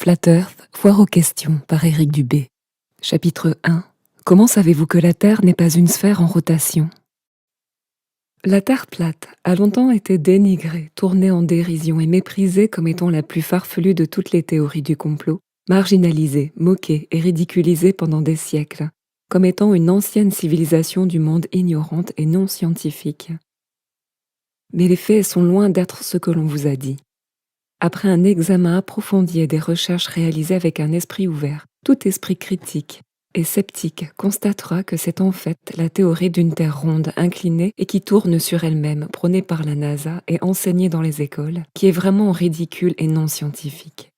Flat Earth, foire aux questions par Éric Dubé. Chapitre 1. Comment savez-vous que la Terre n'est pas une sphère en rotation? La Terre plate a longtemps été dénigrée, tournée en dérision et méprisée comme étant la plus farfelue de toutes les théories du complot, marginalisée, moquée et ridiculisée pendant des siècles, comme étant une ancienne civilisation du monde ignorante et non scientifique. Mais les faits sont loin d'être ce que l'on vous a dit. Après un examen approfondi et des recherches réalisées avec un esprit ouvert, tout esprit critique et sceptique constatera que c'est en fait la théorie d'une Terre ronde, inclinée et qui tourne sur elle-même, prônée par la NASA et enseignée dans les écoles, qui est vraiment ridicule et non scientifique.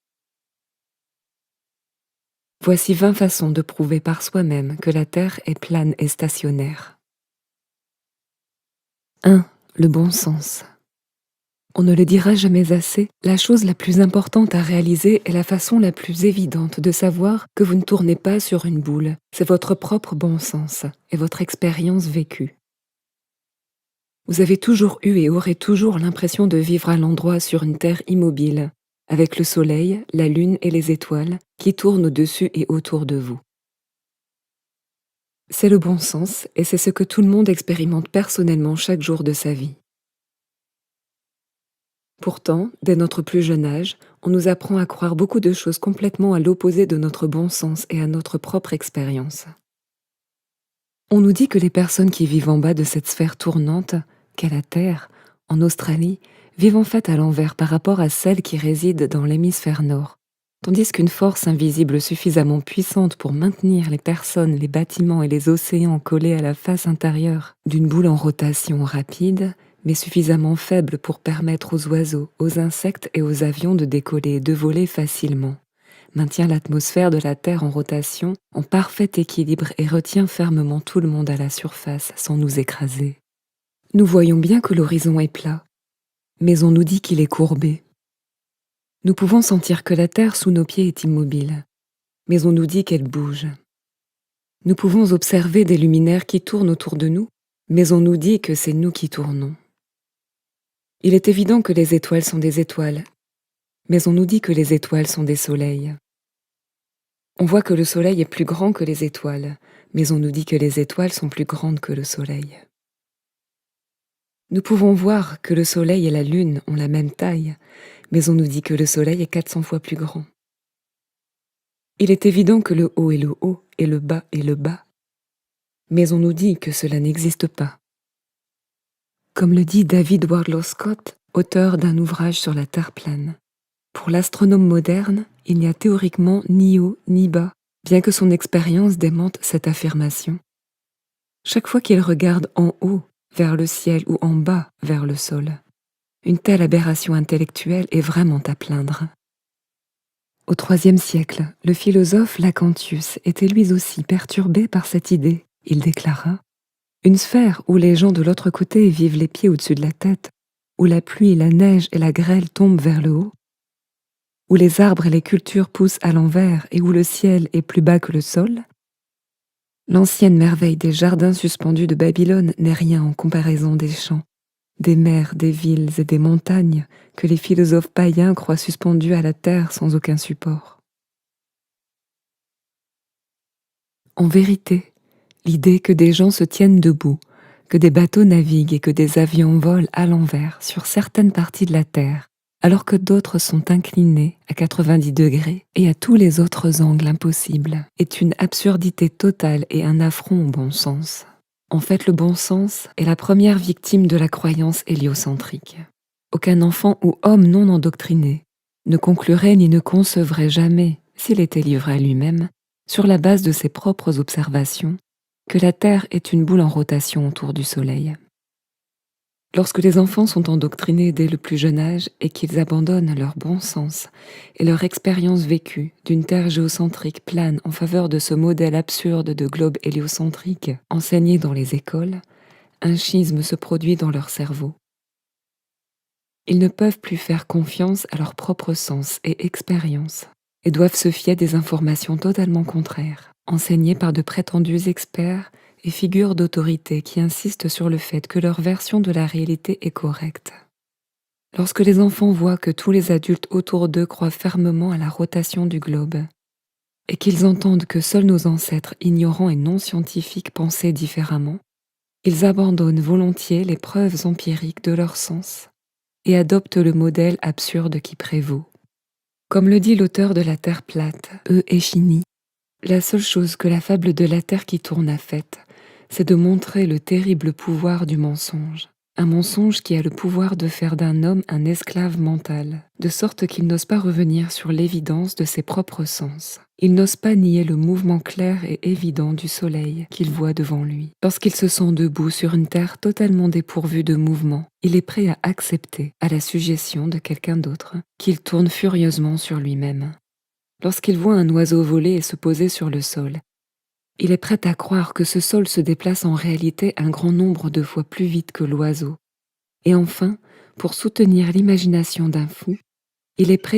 Voici 20 façons de prouver par soi-même que la Terre est plane et stationnaire. 1. Le bon sens. On ne le dira jamais assez, la chose la plus importante à réaliser est la façon la plus évidente de savoir que vous ne tournez pas sur une boule. C'est votre propre bon sens et votre expérience vécue. Vous avez toujours eu et aurez toujours l'impression de vivre à l'endroit sur une terre immobile, avec le soleil, la lune et les étoiles qui tournent au-dessus et autour de vous. C'est le bon sens et c'est ce que tout le monde expérimente personnellement chaque jour de sa vie. Pourtant, dès notre plus jeune âge, on nous apprend à croire beaucoup de choses complètement à l'opposé de notre bon sens et à notre propre expérience. On nous dit que les personnes qui vivent en bas de cette sphère tournante, qu'est la Terre, en Australie, vivent en fait à l'envers par rapport à celles qui résident dans l'hémisphère nord, tandis qu'une force invisible suffisamment puissante pour maintenir les personnes, les bâtiments et les océans collés à la face intérieure d'une boule en rotation rapide, mais suffisamment faible pour permettre aux oiseaux, aux insectes et aux avions de décoller et de voler facilement, maintient l'atmosphère de la Terre en rotation, en parfait équilibre et retient fermement tout le monde à la surface sans nous écraser. Nous voyons bien que l'horizon est plat, mais on nous dit qu'il est courbé. Nous pouvons sentir que la Terre sous nos pieds est immobile, mais on nous dit qu'elle bouge. Nous pouvons observer des luminaires qui tournent autour de nous, mais on nous dit que c'est nous qui tournons. Il est évident que les étoiles sont des étoiles, mais on nous dit que les étoiles sont des soleils. On voit que le soleil est plus grand que les étoiles, mais on nous dit que les étoiles sont plus grandes que le soleil. Nous pouvons voir que le soleil et la lune ont la même taille, mais on nous dit que le soleil est 400 fois plus grand. Il est évident que le haut est le haut et le bas est le bas, mais on nous dit que cela n'existe pas. Comme le dit David Wardlaw Scott, auteur d'un ouvrage sur la Terre plane, pour l'astronome moderne, il n'y a théoriquement ni haut ni bas, bien que son expérience démente cette affirmation. Chaque fois qu'il regarde en haut, vers le ciel ou en bas, vers le sol, une telle aberration intellectuelle est vraiment à plaindre. Au IIIe siècle, le philosophe Lactantius était lui aussi perturbé par cette idée. Il déclara: une sphère où les gens de l'autre côté vivent les pieds au-dessus de la tête, où la pluie, la neige et la grêle tombent vers le haut, où les arbres et les cultures poussent à l'envers et où le ciel est plus bas que le sol, l'ancienne merveille des jardins suspendus de Babylone n'est rien en comparaison des champs, des mers, des villes et des montagnes que les philosophes païens croient suspendus à la terre sans aucun support. En vérité, l'idée que des gens se tiennent debout, que des bateaux naviguent et que des avions volent à l'envers sur certaines parties de la Terre, alors que d'autres sont inclinés à 90 degrés et à tous les autres angles impossibles, est une absurdité totale et un affront au bon sens. En fait, le bon sens est la première victime de la croyance héliocentrique. Aucun enfant ou homme non endoctriné ne conclurait ni ne concevrait jamais, s'il était livré à lui-même, sur la base de ses propres observations, que la Terre est une boule en rotation autour du Soleil. Lorsque les enfants sont endoctrinés dès le plus jeune âge et qu'ils abandonnent leur bon sens et leur expérience vécue d'une Terre géocentrique plane en faveur de ce modèle absurde de globe héliocentrique enseigné dans les écoles, un schisme se produit dans leur cerveau. Ils ne peuvent plus faire confiance à leur propre sens et expérience et doivent se fier à des informations totalement contraires, enseignées par de prétendus experts et figures d'autorité qui insistent sur le fait que leur version de la réalité est correcte. Lorsque les enfants voient que tous les adultes autour d'eux croient fermement à la rotation du globe, et qu'ils entendent que seuls nos ancêtres ignorants et non scientifiques pensaient différemment, ils abandonnent volontiers les preuves empiriques de leur sens et adoptent le modèle absurde qui prévaut. Comme le dit l'auteur de La Terre plate, E. Eschini, la seule chose que la fable de la Terre qui tourne a faite, c'est de montrer le terrible pouvoir du mensonge. Un mensonge qui a le pouvoir de faire d'un homme un esclave mental, de sorte qu'il n'ose pas revenir sur l'évidence de ses propres sens. Il n'ose pas nier le mouvement clair et évident du soleil qu'il voit devant lui. Lorsqu'il se sent debout sur une terre totalement dépourvue de mouvement, il est prêt à accepter, à la suggestion de quelqu'un d'autre, qu'il tourne furieusement sur lui-même. Lorsqu'il voit un oiseau voler et se poser sur le sol, il est prêt à croire que ce sol se déplace en réalité un grand nombre de fois plus vite que l'oiseau. Et enfin, pour soutenir l'imagination d'un fou, il est prêt